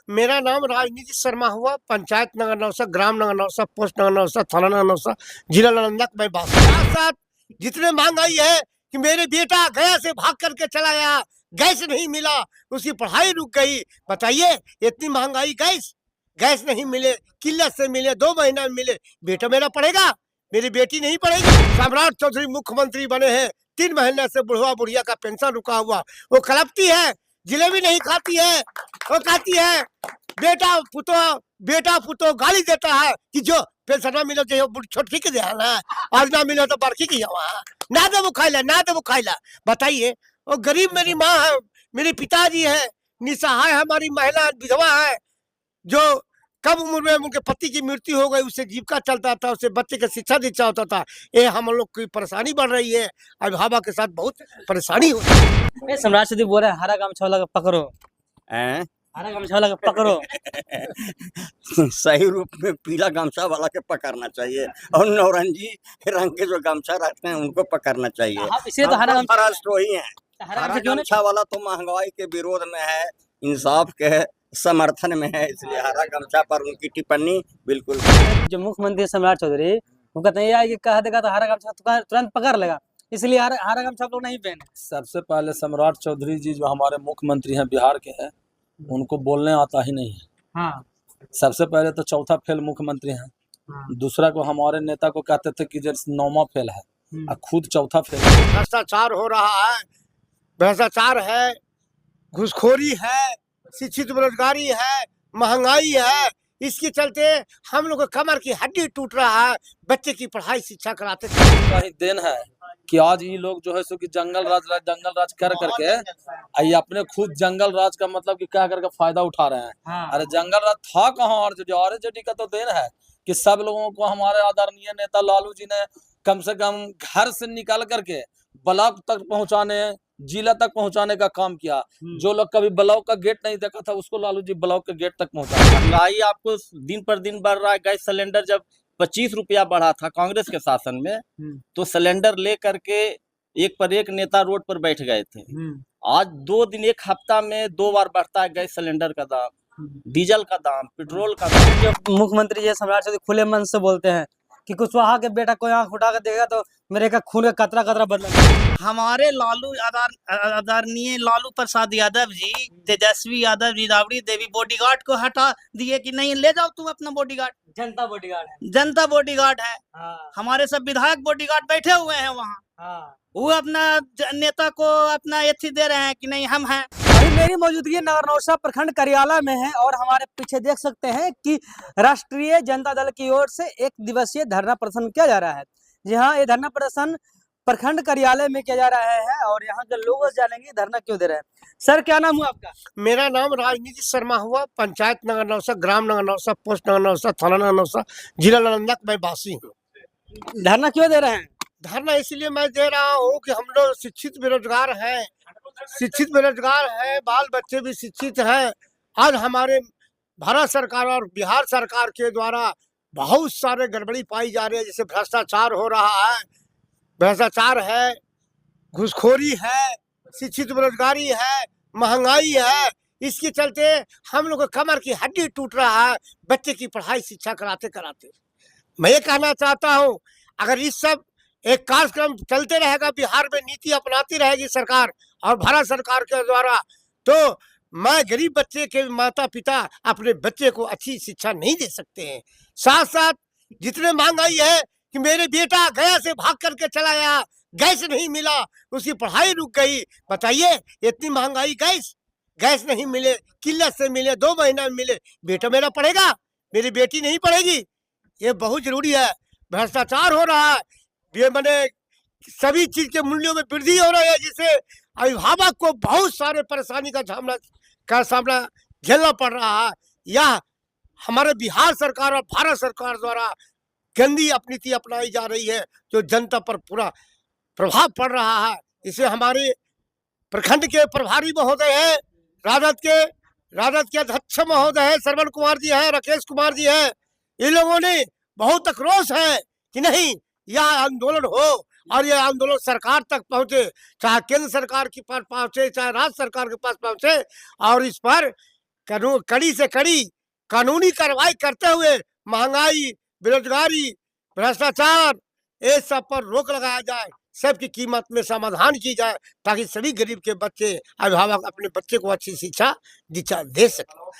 मेरा नाम राजनीति शर्मा हुआ, पंचायत नगर नौसा, ग्राम नगर नौसा, पोस्ट नगर नौसा, थाना नगर नौसा, जिला नालंदा का मैं बात। साथ साथ जितने महंगाई है कि मेरे बेटा गया से भाग करके चला गया, गैस नहीं मिला, उसकी पढ़ाई रुक गई। बताइए, इतनी महंगाई, गैस गैस नहीं मिले, किल्लत से मिले, 2 महीना में मिले, बेटा मेरा पढ़ेगा, मेरी बेटी नहीं पढ़ेगी। सम्राट चौधरी मुख्यमंत्री बने हैं, 3 महीने से बुढ़वा बुढ़िया का पेंशन रुका हुआ, वो कलपती है, जिलेबी नहीं खाती है, वो कहती है बेटा पुतो गाली देता है कि जो पेंशन मिलो जो छोटकी के दिया ना, आज ना मिलो तो बड़की की ना दे वो खाइला, ना दे वो खाइला। बताइए, वो गरीब मेरी माँ है, मेरे पिताजी है, निसहाय हमारी महिला विधवा है, जो कम उम्र में उनके पति की मृत्यु हो गई, उससे जीविका चलता था, उससे बच्चे की शिक्षा दीक्षा होता था। ये हम लोग की परेशानी बढ़ रही है, अभिभावक के साथ बहुत परेशानी हो रही है। सम्राट सिद्धि बोल रहे हैं हरा गामछा वाला के पकड़ो, हरा गामछा वाला के पकड़ो। सही रूप में पीला गामछा वाला के पकड़ना चाहिए और नौरंगी रंग के जो गामछा रखते हैं उनको पकड़ना चाहिए। इसलिए तो हरा गामछा वही है। हरा गामछा वाला तो महंगाई के विरोध में है, इंसाफ के समर्थन में है, इसलिए हरा गमछा पर उनकी टिप्पणी बिल्कुल। जो मुख्यमंत्री सम्राट चौधरी वो कहते हैं कि कह देगा तो हरा गमछा तुरंत पकड़ लेगा, इसलिए हरा गमछा लोग नहीं पहने। सबसे पहले सम्राट चौधरी जी जो हमारे मुख्यमंत्री हैं बिहार के हैं, उनको बोलने आता ही नहीं है। हाँ। सबसे पहले तो चौथा फेल मुख्यमंत्री हैं। हाँ। दूसरा को हमारे नेता को कहते थे कि जैसे 9वां फेल है और खुद चौथा फेल। भ्रष्टाचार हो रहा है, भ्रष्टाचार है, घुसखोरी है, शिक्षित बेरोजगारी है, महंगाई है, इसके चलते हम लोग कमर की हड्डी टूट रहा है, बच्चे की पढ़ाई शिक्षा कराते ही देन है कि आज ये लोग जो है सो कि जंगल राज कर करके ये अपने खुद जंगल राज का मतलब कि क्या करके फायदा उठा रहे हैं। हाँ। अरे जंगल राज था कहाँ, आरजेडी का तो देन है कि सब लोगों को हमारे आदरणीय नेता लालू जी ने कम से कम घर से निकाल करके ब्लॉक तक पहुंचाने, जिला तक पहुंचाने का काम किया। जो लोग कभी ब्लॉक का गेट नहीं देखा था उसको लालू जी ब्लॉक के गेट तक पहुंचा। महंगाई आपको दिन पर दिन बढ़ रहा है। गैस सिलेंडर जब 25 रुपया बढ़ा था कांग्रेस के शासन में, तो सिलेंडर ले करके एक पर एक नेता रोड पर बैठ गए थे। आज 2 दिन 1 हफ्ता में 2 बार बढ़ता है गैस सिलेंडर का दाम, डीजल का दाम, पेट्रोल का दाम। जो मुख्यमंत्री जी सम्राट चौधरी खुले मन से बोलते हैं कि कुशवाहा के बेटा को आंख उठा कर देगा तो मेरे का खून का कतरा कतरा बदला। हमारे आदरणीय लालू प्रसाद यादव जी, तेजस्वी यादव जी, राबड़ी देवी बॉडीगार्ड को हटा दिए कि नहीं ले जाओ तुम अपना बॉडीगार्ड। जनता बॉडीगार्ड है, जनता बॉडीगार्ड है। हाँ। हमारे सब विधायक बॉडीगार्ड बैठे हुए हैं वहाँ। हाँ। वो अपना नेता को अपना एथी दे रहे हैं कि नहीं हम हैं। अभी मेरी मौजूदगी नगर नौसा प्रखंड कार्यालय में है और हमारे पीछे देख सकते हैं कि राष्ट्रीय जनता दल की ओर से 1 दिवसीय धरना प्रदर्शन किया जा रहा है। जी हाँ, ये धरना प्रदर्शन प्रखंड कार्यालय में किया जा रहा है और यहाँ के लोग जानेंगे धरना क्यों दे रहे हैं। सर क्या नाम हुआ आपका? मेरा नाम राजनीति शर्मा हुआ, पंचायत नगर नौसा, ग्राम नगर नौसा, पोस्ट नगर नौसा, थाना नगर नौसा, जिला नालंदा का मैं वासी हूँ। धरना क्यों दे रहे हैं? धरना इसलिए मैं दे रहा हूँ कि हम लोग शिक्षित बेरोजगार हैं, बाल बच्चे भी शिक्षित हैं। आज हमारे भारत सरकार और बिहार सरकार के द्वारा बहुत सारे गड़बड़ी पाई जा रही है, जैसे भ्रष्टाचार हो रहा है, भ्रष्टाचार है, घुसखोरी है, शिक्षित बेरोजगारी है, महंगाई है, इसके चलते हम लोग कमर की हड्डी टूट रहा है, बच्चे की पढ़ाई शिक्षा कराते कराते। मैं ये कहना चाहता हूँ, अगर इस सब एक कार्यक्रम चलते रहेगा, बिहार में नीति अपनाती रहेगी सरकार और भारत सरकार के द्वारा, तो मैं गरीब बच्चे के माता पिता अपने बच्चे को अच्छी शिक्षा नहीं दे सकते हैं। साथ साथ जितने महंगाई है कि मेरे बेटा गया से भाग करके चला गया, गैस नहीं मिला, उसकी पढ़ाई रुक गई। बताइए, इतनी महंगाई, गैस नहीं मिले, किल्लत से मिले, 2 महीना में मिले, बेटा मेरा पढ़ेगा, मेरी बेटी नहीं पढ़ेगी। ये बहुत जरूरी है। भ्रष्टाचार हो रहा है, ये मैंने सभी चीज के मूल्यों में वृद्धि हो रही है, जिससे अभिभावक को बहुत सारे परेशानी का सामना झेलना पड़ रहा है। यह हमारे बिहार सरकार और भारत सरकार द्वारा गंदी नीति अपनाई जा रही है, जो जनता पर पूरा प्रभाव पड़ रहा है। इसे हमारे प्रखंड के प्रभारी महोदय है, राजद के अध्यक्ष महोदय है, श्रवण कुमार जी है, राकेश कुमार जी है, इन लोगों ने बहुत आक्रोश है कि नहीं, यह आंदोलन हो और यह आंदोलन सरकार तक पहुंचे, चाहे केंद्र सरकार के पास पहुंचे, चाहे राज्य सरकार के पास पहुंचे, और इस पर कड़ी से कड़ी कानूनी कार्रवाई करते हुए महंगाई, बेरोजगारी, भ्रष्टाचार, ये सब पर रोक लगाया जाए, सबकी कीमत में समाधान की जाए, ताकि सभी गरीब के बच्चे, अभिभावक अपने बच्चे को अच्छी शिक्षा दीक्षा दे सके।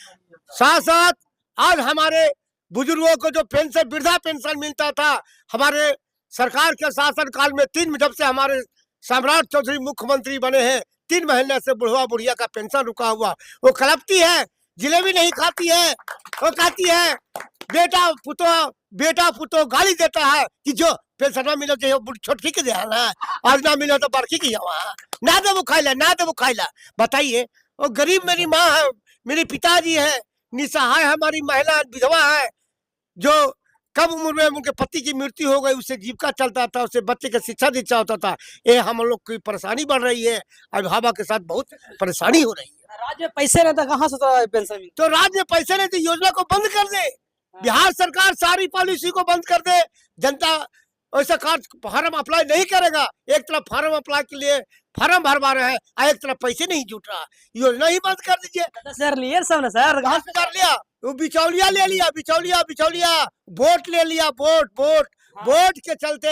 साथ साथ आज हमारे बुजुर्गों को जो पेंशन, वृद्धा पेंशन मिलता था, हमारे सरकार के शासन काल में जब से हमारे सम्राट चौधरी मुख्यमंत्री बने हैं, 3 महीने से बुढ़वा बुढ़िया का पेंशन रुका हुआ। वो कलपती है, जिलेबी नहीं खाती है, वो कहती है बेटा पुतो गाली देता है कि जो पेंशन मिलो जो छोटकी के दिया ना, आज ना मिलो तो बड़की की ना दे वो खाइला। बताइए, वो गरीब मेरी माँ है, मेरे पिताजी है, निसहाय हमारी महिला विधवा है, जो कब उम्र में उनके पति की मृत्यु हो गई, उससे जीविका चलता था, उससे बच्चे की शिक्षा दीक्षा होता था। ये हम लोग की परेशानी बढ़ रही है, अभिभावक के साथ बहुत परेशानी हो रही है। राज्य में पैसे नहीं था, कहाँ से तो पेंशन तो राज्य में पैसे नहीं, तो योजना को बंद कर दे। बिहार सरकार सारी पॉलिसी को बंद कर दे। जनता ऐसा फॉर्म अप्लाई नहीं करेगा। एक तरफ फॉर्म अप्लाई के लिए फॉर्म भरवा रहे हैं, एक तरफ पैसे नहीं जुट रहा। योजना ही बंद कर दीजिए। सर लिए सब ना सर, कहाँ से कर लिया? वो बिचौलिया ले लिया, बिचौलिया वोट ले लिया, वोट के चलते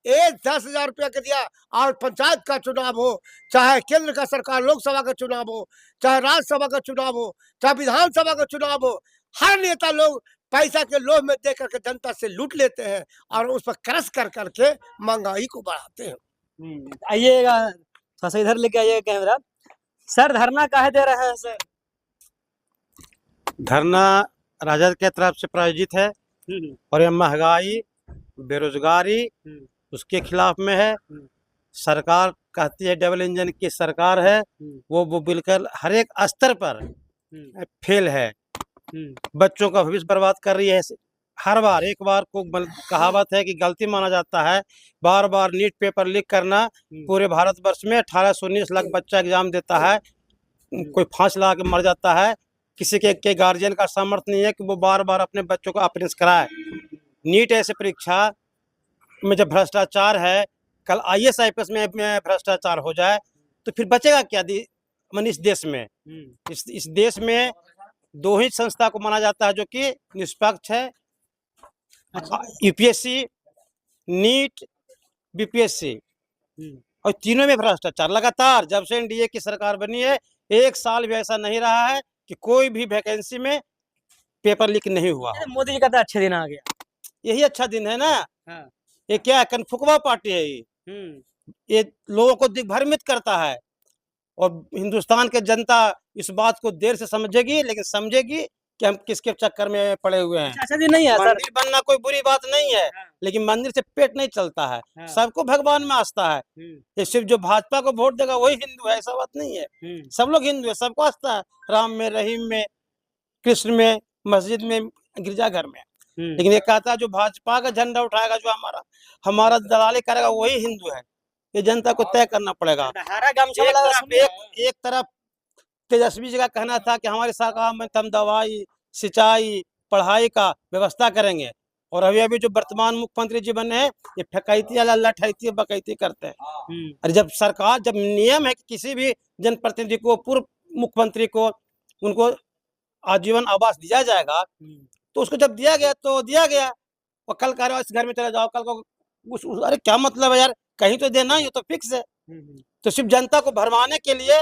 10,000 रुपया के दिया। और पंचायत का चुनाव हो, चाहे केंद्र का सरकार लोकसभा का चुनाव हो, चाहे राज्यसभा का चुनाव हो, चाहे विधानसभा का चुनाव हो, हर नेता लोग पैसा के लोभ में दे करके जनता से लूट लेते हैं और उस पर क्रश कर करके महंगाई को बढ़ाते हैं। आइएगा, थोड़ा सा इधर लेके आइएगा कैमरा। सर धरना काहे दे रहे हैं सर? धरना राजद के तरफ से प्रायोजित है और यह महंगाई, बेरोजगारी उसके खिलाफ में है। सरकार कहती है डबल इंजन की सरकार है, वो बिल्कुल हर एक स्तर पर फेल है। बच्चों का भविष्य बर्बाद कर रही है। हर बार एक बार को कहावत है कि गलती माना जाता है, बार बार नीट पेपर लीक करना। पूरे भारतवर्ष में 18 से 19 लाख बच्चा एग्जाम देता है, कोई फांस लगा के मर जाता है। किसी के गार्जियन का सामर्थ्य नहीं है कि वो बार बार अपने बच्चों को अप्रेंस कराए। नीट ऐसे परीक्षा में जब भ्रष्टाचार है, कल IAS IPS में भ्रष्टाचार हो जाए तो फिर बचेगा क्या इस देश में? इस देश में 2 ही संस्था को माना जाता है जो कि निष्पक्ष है, UPSC, नीट, BPSC, और तीनों में भ्रष्टाचार लगातार। जब से NDA की सरकार बनी है, एक साल भी ऐसा नहीं रहा है कि कोई भी वैकेंसी में पेपर लीक नहीं हुआ। मोदी जी का तो अच्छे दिन आ गया, यही अच्छा दिन है ना। ये क्या है, कनफुकवा पार्टी है ये लोगों को दिग्भ्रमित करता है। और हिंदुस्तान के जनता इस बात को देर से समझेगी, लेकिन समझेगी कि हम किसके चक्कर में पड़े हुए हैं। अच्छा दिन नहीं है सर। मंदिर बनना कोई बुरी बात नहीं है, लेकिन मंदिर से पेट नहीं चलता है। सबको भगवान में आस्था है। ये सिर्फ जो भाजपा को वोट देगा वही हिंदू है, ऐसा बात नहीं है। सब लोग हिंदू है, सबको आस्था है, राम में, रहीम में, कृष्ण में, मस्जिद में, गिरजाघर में। लेकिन ये कहता है जो भाजपा का झंडा उठाएगा, जो हमारा दलाली करेगा, वही हिंदू है। ये जनता को तय करना पड़ेगा। एक तरफ तेजस्वी जी का कहना था कि हमारी सरकार में हम दवाई, सिंचाई, पढ़ाई का व्यवस्था करेंगे, और अभी जो वर्तमान मुख्यमंत्री जी बने हैं, ये ठकैती लठैती बकैती करते हैं। और जब नियम है कि किसी भी जनप्रतिनिधि को, पूर्व मुख्यमंत्री को, उनको आजीवन आवास दिया जाएगा, तो उसको जब दिया गया तो दिया गया, और कल कह रहे हो इस घर में चले जाओ, कल को अरे क्या मतलब है यार, कहीं तो देना, ये तो फिक्स है। तो सिर्फ जनता को भरमाने के लिए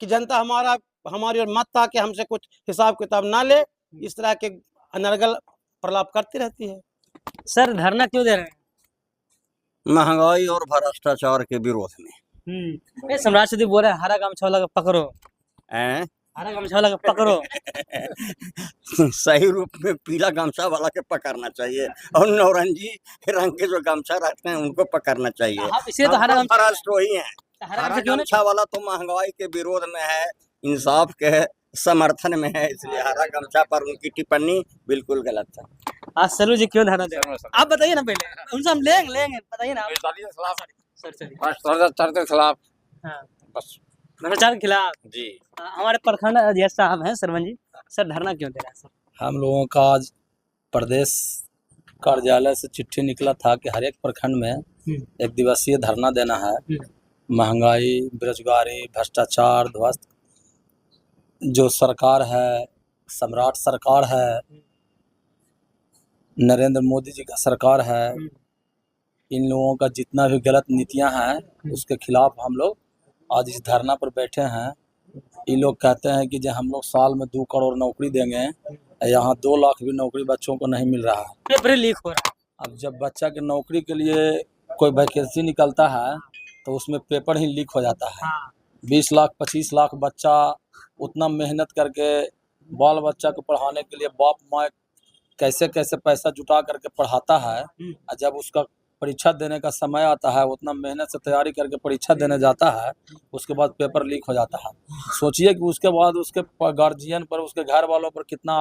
कि जनता हमारी और मत ताकि हमसे कुछ हिसाब किताब ना ले, इस तरह के अनर्गल प्रलाप करती रहती है। सर धरना क्यों दे रहे हैं? महंगाई और भ्रष्टाचार के विरोध में। सम्राट चौधरी बोल रहे हैं हरा गमछा वाला पकड़ो, हरा गमछा वाला पकड़ो। सही रूप में पीला गमछा वाला के पकड़ना चाहिए, और नौरंगी रंग के जो गमछा रखते हैं उनको पकड़ना चाहिए। इसलिए तो हरा गमछा वही है। हरा गमछा वाला तो महंगाई के विरोध में है, इंसाफ के समर्थन में है, इसलिए हरा गमछा पर उनकी टिप्पणी बिल्कुल गलत है। आज सरू जी क्यों धरना दे रहे हैं? आप बताइए ना, पहले उनसे हम लेंगे बताइए ना। भ्रष्टाचार के खिलाफ, भ्रष्टाचार के खिलाफ जी। हमारे प्रखंड अध्यक्ष साहब हैं सरवन जी, सर धरना क्यों दे रहे हैं सर? हम लोगों का आज प्रदेश कार्यालय से चिट्ठी निकला था कि हर एक प्रखंड में 1 दिवसीय धरना देना है। महंगाई, बेरोजगारी, भ्रष्टाचार ध्वस्त जो सरकार है, सम्राट सरकार है, नरेंद्र मोदी जी का सरकार है, इन लोगों का जितना भी गलत नीतियां हैं उसके खिलाफ हम लोग आज इस धरना पर बैठे हैं। ये लोग कहते हैं कि जो हम लोग साल में 2 करोड़ नौकरी देंगे, यहाँ 2 लाख भी नौकरी बच्चों को नहीं मिल रहा है। पेपर लीक हो रहा अब जब बच्चा के नौकरी के लिए कोई वैकेंसी निकलता है तो उसमें पेपर ही लीक हो जाता है। 20 लाख 25 लाख बच्चा उतना मेहनत करके बाल बच्चा को पढ़ाने के लिए बाप माँ कैसे कैसे पैसा जुटा करके पढ़ाता है, और जब उसका परीक्षा देने का समय आता है उतना मेहनत से तैयारी करके परीक्षा देने जाता है, उसके बाद पेपर लीक हो जाता है। सोचिए कि उसके बाद उसके गार्जियन पर, उसके घर वालों पर कितना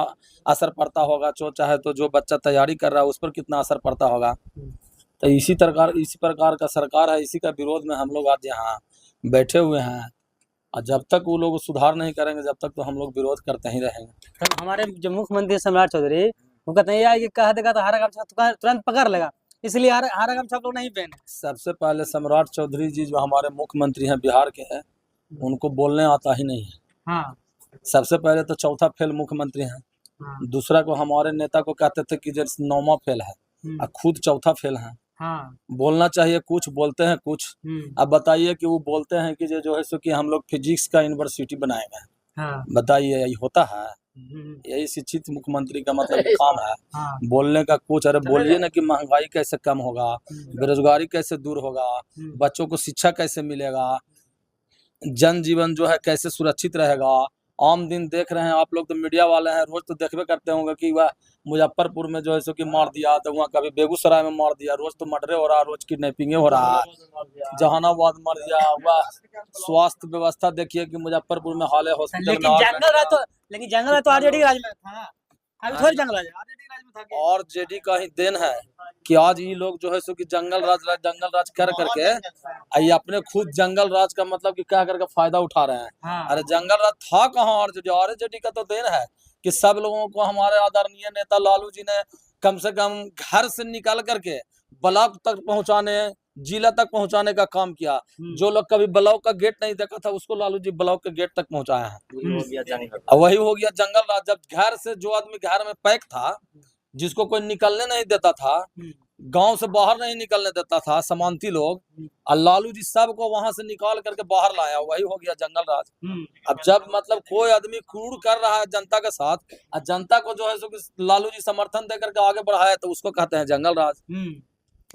असर पड़ता होगा, चाहे तो जो बच्चा तैयारी कर रहा है उस पर कितना असर पड़ता होगा। तो इसी प्रकार का सरकार है, इसी का विरोध में हम लोग आज यहाँ बैठे हुए हैं। और जब तक वो लोग सुधार नहीं करेंगे जब तक तो हम लोग विरोध करते ही रहेंगे। तो हमारे जो मुख्यमंत्री सम्राट चौधरी वो कहते हैं कि कह देगा तो हरा गमछा तुरंत पकड़ लेगा, इसलिए हरा गमछा लोग नहीं पहने। सबसे पहले सम्राट चौधरी जी जो हमारे मुख्यमंत्री हैं बिहार के हैं, उनको बोलने आता ही नहीं है। हाँ। सबसे पहले तो चौथा फेल मुख्यमंत्री हैं। हाँ। दूसरा को हमारे नेता को कहते थे कि जैसे 9वां फेल है, और खुद चौथा फेल है। हाँ। बोलना चाहिए कुछ, बोलते हैं कुछ। अब बताइए कि वो बोलते हैं कि जो है सो कि हम लोग फिजिक्स का यूनिवर्सिटी बनाएंगे। हाँ। बताइए यही होता है? यही शिक्षित मुख्यमंत्री का मतलब काम है। बोलने का कुछ। अरे बोलिए ना कि महंगाई कैसे कम होगा, बेरोजगारी कैसे दूर होगा, बच्चों को शिक्षा कैसे मिलेगा, जनजीवन जो है कैसे सुरक्षित रहेगा। आम दिन देख रहे हैं आप लोग, तो मीडिया वाले हैं, रोज तो देखबे करते होंगे कि वह मुजफ्फरपुर में जो है सो कि मार दिया, तो वहाँ कभी बेगूसराय में मार दिया, रोज तो मर्डर हो रहा, रोज किडनैपिंग हो रहा, जहानाबाद मार दिया। वह स्वास्थ्य व्यवस्था देखिए कि मुजफ्फरपुर में हाल है हॉस्पिटल लेकिन जंगल तो आरजेडी राज में था, अभी थोड़ी जंगल राज है। और जेडी का ही देन है कि आज ये लोग जो है सो कि जंगल राज कर करके ये अपने खुद जंगल राज का मतलब कि क्या करके फायदा उठा रहे हैं। अरे जंगल राज था कहाँ? आरजेडी का तो देन है कि सब लोगों को हमारे आदरणीय नेता लालू जी ने कम से कम घर से निकाल करके ब्लॉक तक पहुंचाने, जिला तक पहुंचाने का काम किया। जो लोग कभी ब्लॉक का गेट नहीं देखा था उसको लालू जी ब्लॉक के गेट तक पहुंचाया है। वही हो गया जंगल राज। जब घर से जो आदमी घर में पैक था, जिसको कोई निकलने नहीं देता था, गांव से बाहर नहीं निकलने देता था समांती लोग, और लालू जी सबको वहां से निकाल करके बाहर लाया, वही हो गया जंगल राज। अब जब मतलब कोई आदमी क्रूर कर रहा है जनता के साथ, और जनता को जो है सो लालू जी समर्थन दे करके आगे बढ़ाया, तो उसको कहते हैं जंगल राज।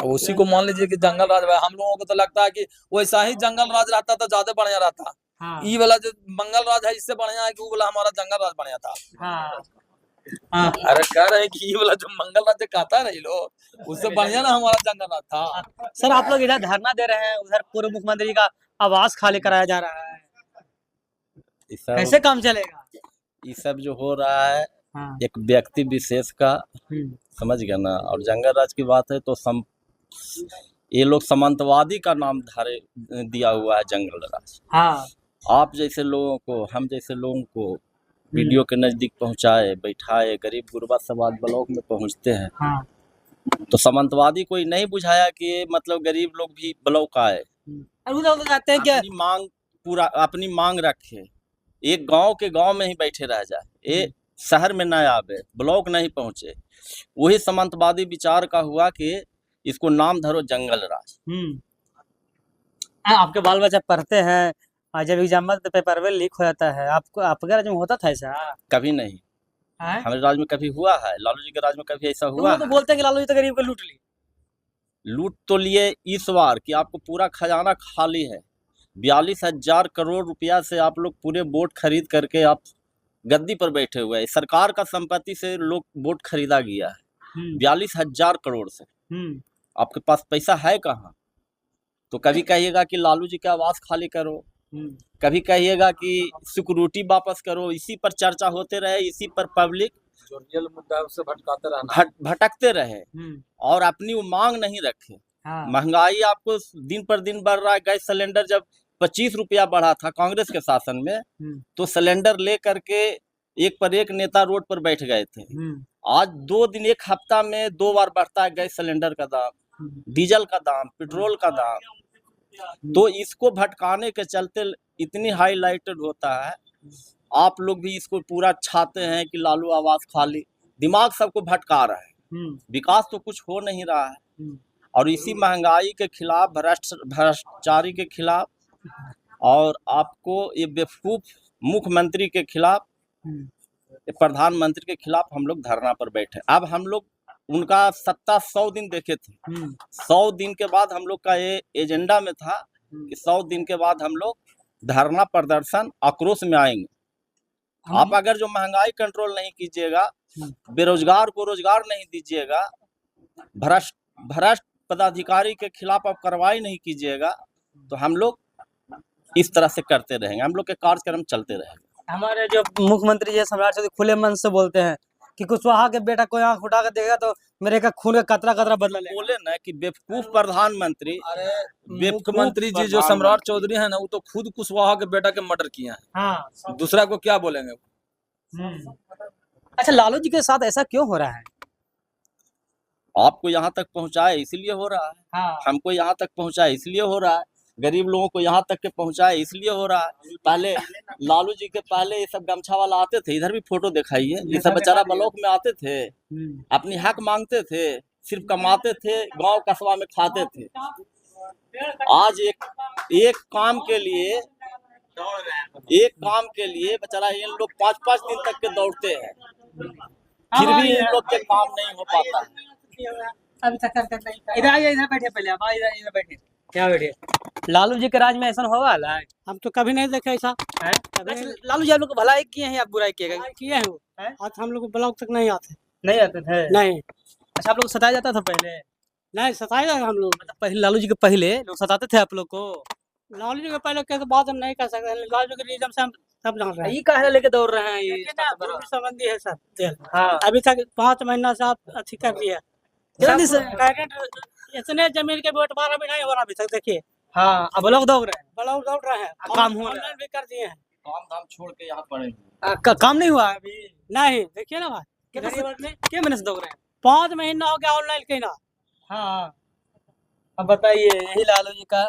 उसी को मान लीजिए कि जंगल राज। हम लोगों को तो लगता है कि वैसा ही जंगल राज रहता तो ज्यादा बढ़िया रहता। ये वाला जो मंगल राज है इससे बढ़िया है कि वो वाला हमारा जंगल राज बढ़िया था। अरे कह रहे हैं कि ये वाला जो मंगल राज कहता है ना ये लोग, उससे बढ़िया ना हमारा जंगल राज था। सर आप लोग इधर धरना दे रहे हैं, उधर पूर्व मुख्यमंत्री का आवास खाली कराया जा रहा है, कैसे काम चलेगा? ये सब जो हो रहा है एक व्यक्ति विशेष का, समझ गया ना। और जंगल राज की बात है तो ये लोग सामंतवादी का नाम धारे दिया हुआ है जंगल राज। आप जैसे लोगों को, हम जैसे लोगों को वीडियो के नजदीक पहुंचाए, बैठाए, गरीब गुरबा सब आज ब्लॉक में पहुंचते हैं। तो सामंतवादी कोई नहीं बुझाया कि मतलब गरीब लोग भी ब्लॉक आए, कहते हैं क्या अपनी मांग रखे, एक गांव के गांव में ही बैठे रह जाए, ये शहर में न आवे, ब्लॉक नहीं पहुंचे। वही सामंतवादी विचार का हुआ कि इसको नाम धरो जंगल राज। आपके बाल बच्चा पढ़ते हैं, जब एग्जाम में पेपर में लीक हो जाता है, आपके राज्य में होता था ऐसा? कभी नहीं। हमारे राज्य में कभी हुआ है? लालू जी के राज्य में कभी ऐसा हुआ? तो बोलते हैं कि लालू जी तो गरीब को लूट तो लिए इस बार कि आपको पूरा खजाना खाली है। 42,000 करोड़ रुपया से आप लोग पूरे वोट खरीद करके आप गद्दी पर बैठे हुए हैं। सरकार का संपत्ति से लोग वोट खरीदा गया है 42,000 करोड़ से। आपके पास पैसा है कहाँ? तो कभी कहिएगा कि लालू जी का आवास खाली करो, कभी कहिएगा कि सिक्योरिटी वापस करो। इसी पर चर्चा होते रहे, इसी पर पब्लिक जो रियल मुद्दा है उससे भटकते रहे और अपनी मांग नहीं रखे। महंगाई आपको दिन पर दिन बढ़ रहा है। गैस सिलेंडर जब 25 रुपया बढ़ा था कांग्रेस के शासन में, तो सिलेंडर ले करके एक पर एक नेता रोड पर बैठ गए थे। आज 2 दिन 1 हफ्ता में 2 बार बढ़ता है गैस सिलेंडर का दाम, डीजल का दाम, पेट्रोल का दाम। तो इसको भटकाने के चलते इतनी हाईलाइटेड होता है। आप लोग भी इसको पूरा छाते हैं कि लालू आवाज खाली, दिमाग सबको भटका रहा है। विकास तो कुछ हो नहीं रहा है। और इसी महंगाई के खिलाफ, भ्रष्टाचारी के खिलाफ, और आपको ये बेवकूफ मुख्यमंत्री के खिलाफ, ये प्रधानमंत्री के खिलाफ हम लोग धरना पर बैठे। अब हम लोग उनका सत्ता 100 दिन देखे थे, 100 दिन के बाद हम लोग का ये एजेंडा में था कि 100 दिन के बाद हम लोग धरना प्रदर्शन आक्रोश में आएंगे। आप अगर जो महंगाई कंट्रोल नहीं कीजिएगा, बेरोजगार को रोजगार नहीं दीजिएगा, भ्रष्ट पदाधिकारी के खिलाफ आप कार्रवाई नहीं कीजिएगा, तो हम लोग इस तरह से करते रहेंगे, हम लोग के कार्यक्रम चलते रहेंगे। हमारे जो मुख्यमंत्री जी सम्राट चौधरी खुले मन से बोलते हैं कि कुशवाहा के बेटा को आंख उठा कर देगा तो मेरे का खून का कतरा कतरा बदला लेगा। बोले ना कि बेवकूफ प्रधानमंत्री। अरे मुख्यमंत्री जी जो सम्राट चौधरी है ना, वो तो खुद कुशवाहा के बेटा के मर्डर किए हैं। हाँ। दूसरा को क्या बोलेंगे? अच्छा, लालू जी के साथ ऐसा क्यों हो रहा है? आपको यहाँ तक पहुँचाए इसलिए हो रहा है, हाँ। हमको यहाँ तक पहुँचाए इसलिए हो रहा है, गरीब लोगों को यहाँ तक के पहुँचाए इसलिए हो रहा है। पहले लालू जी के पहले ये सब गमछा वाला आते थे, इधर भी फोटो दिखाइए, ये सब बेचारा ब्लॉक में आते थे, अपनी हक मांगते थे, सिर्फ कमाते थे, गांव कस्बा में खाते थे। आज एक काम के लिए बेचारा इन लोग 5-5 दिन तक के दौड़ते हैं, फिर भी इन लोग के काम नहीं हो पाता है। अभी तक इधर आइए, इधर बैठे पहले आप, इधर बैठे, क्या बैठे। लालू जी के राज में ऐसा होगा वाला है? हम तो कभी नहीं देखे ऐसा है? लालू जी आप लोग को भलाई किए हैं या बुराई किए हैं वो? आज हम लोग ब्लॉक तक नहीं आते। नहीं आते थे? नहीं। अच्छा, आप लोग सताया जाता था पहले? नहीं सताए हम लोग, मतलब पहले लालू जी के पहले लोग सताते थे आप लोग को? लालू जी के पहले कैसे बात हम नहीं कर सकते, लालू जी के निज़ाम से हम सब जान रहे हैं। ये काहे लेके दौड़ रहे हैं ये? संबंधी है सर तेल। हाँ। अभी तक 5 महीना से आप अच्छी कर दिया, जल्दी से। इतने जमीन के बंटवारा भी नहीं हो रहा अभी तक। देखिए हाँ, अब लोग दौड़ रहे हैं, ब्लॉक दौड़ रहे हैं, काम हो रहा है, ऑनलाइन भी कर दिए हैं, काम धाम छोड़ के यहाँ पड़े काम नहीं हुआ है अभी? नहीं देखिए ना भाई, क्या महीने से दौड़ रहे हैं? 5 महीना हो गया ऑनलाइन कहना। हाँ, अब बताइए, यही लालू जी का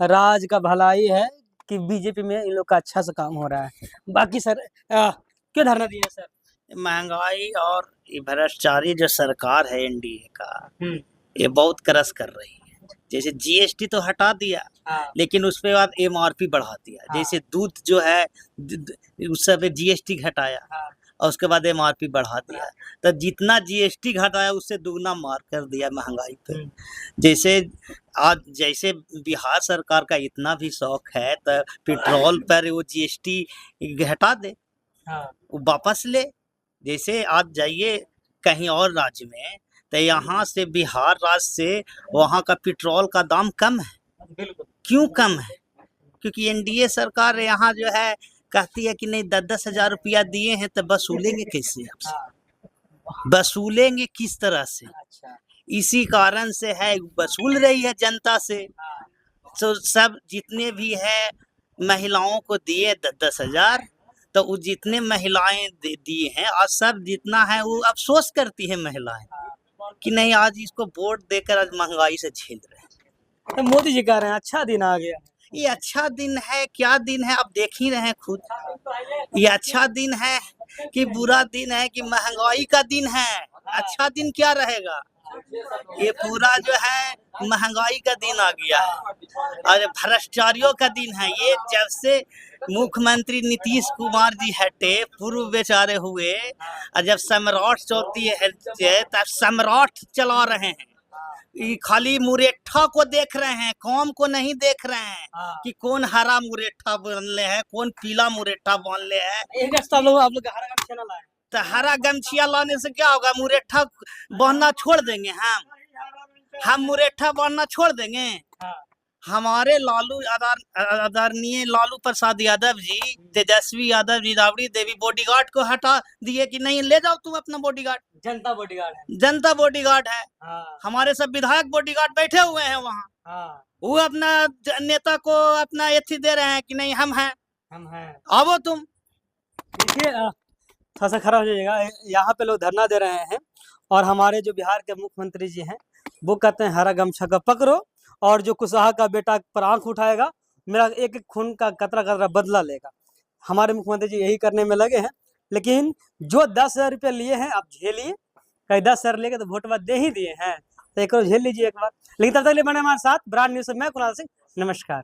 राज का भलाई है कि बीजेपी में इन लोग का अच्छा से काम हो रहा है। बाकी सर क्यों धरना दिया सर? महंगाई और ये भ्रष्टाचारी जो सरकार है एनडीए का, ये बहुत क्रस कर रही है। जैसे जीएसटी तो हटा दिया, लेकिन उसके बाद एमआरपी बढ़ा दिया। जैसे दूध जो है उस सब जीएसटी घटाया और उसके बाद एमआरपी बढ़ा दिया, तो जितना जीएसटी घटाया उससे दुगना मार कर दिया महंगाई पे। जैसे बिहार सरकार का इतना भी शौक है तो पेट्रोल पर वो जीएसटी घटा दे, वो वापस ले। जैसे आज जाइए कहीं और राज्य में, तो यहाँ से बिहार राज्य से वहाँ का पेट्रोल का दाम कम है। बिल्कुल। क्यों कम है? क्योंकि एनडीए सरकार यहाँ जो है कहती है कि नहीं 10-10 हजार रुपया दिए हैं तो वसूलेंगे कैसे, आपसे वसूलेंगे किस तरह से? इसी कारण से है वसूल रही है जनता से। तो सब जितने भी है महिलाओं को दिए 10-10 हजार, तो वो जितने महिलाएं दिए हैं आज सब जितना है वो अफसोस करती है महिलाएं कि नहीं आज इसको वोट देकर आज महंगाई से झेल रहे हैं। तो मोदी जी कह रहे हैं अच्छा दिन आ गया। ये अच्छा दिन है, क्या दिन है आप देख ही रहे हैं खुद। ये अच्छा दिन है कि बुरा दिन है कि महंगाई का दिन है? अच्छा दिन क्या रहेगा? ये पूरा जो है महंगाई का दिन आ गया है और भ्रष्टाचारियों का दिन है। ये जब से मुख्यमंत्री नीतीश कुमार जी हटे, पूर्व बेचारे हुए, और जब सम्राट चौधरी हटे तब सम्राट चला रहे हैं। ये खाली मुरेठा को देख रहे हैं, कौम को नहीं देख रहे हैं कि कौन हरा मुरेठा बनले है, कौन पीला मुरेठा बनले है। एक रास्ता आप लोग हरा गमछा ना लाए, तो हरा गमछिया लाने से क्या होगा? मुरेठा बनना छोड़ देंगे हम मुरेठा बनना छोड़ देंगे? हमारे आदरणीय लालू प्रसाद यादव जी, तेजस्वी यादव जी, राबड़ी देवी बॉडीगार्ड को हटा दिए कि नहीं ले जाओ तुम अपना बॉडीगार्ड। जनता बॉडीगार्ड है, जनता बॉडीगार्ड है। हमारे सब विधायक बॉडीगार्ड बैठे हुए हैं वहाँ। वो अपना नेता को अपना एथी दे रहे हैं कि नहीं हम हैं। आओ तुम। देखिए थोड़ा सा खराब हो जाएगा, यहाँ पे लोग धरना दे रहे हैं और हमारे जो बिहार के मुख्यमंत्री जी हैं वो कहते हैं हरा गमछा का पकड़ो और जो कुशवाहा का बेटा पर आंख उठाएगा मेरा एक एक खून का कतरा कतरा बदला लेगा। हमारे मुख्यमंत्री जी यही करने में लगे हैं। लेकिन जो 10,000 रुपये लिए हैं आप झेलिए, कहीं 10,000 लेके तो वोट बाद दे ही दिए हैं, तो एक झेल लीजिए एक बार। लेकिन तब तक लिए बने हमारे साथ ब्रांड न्यूज़ से मैं कुणाल सिंह, नमस्कार।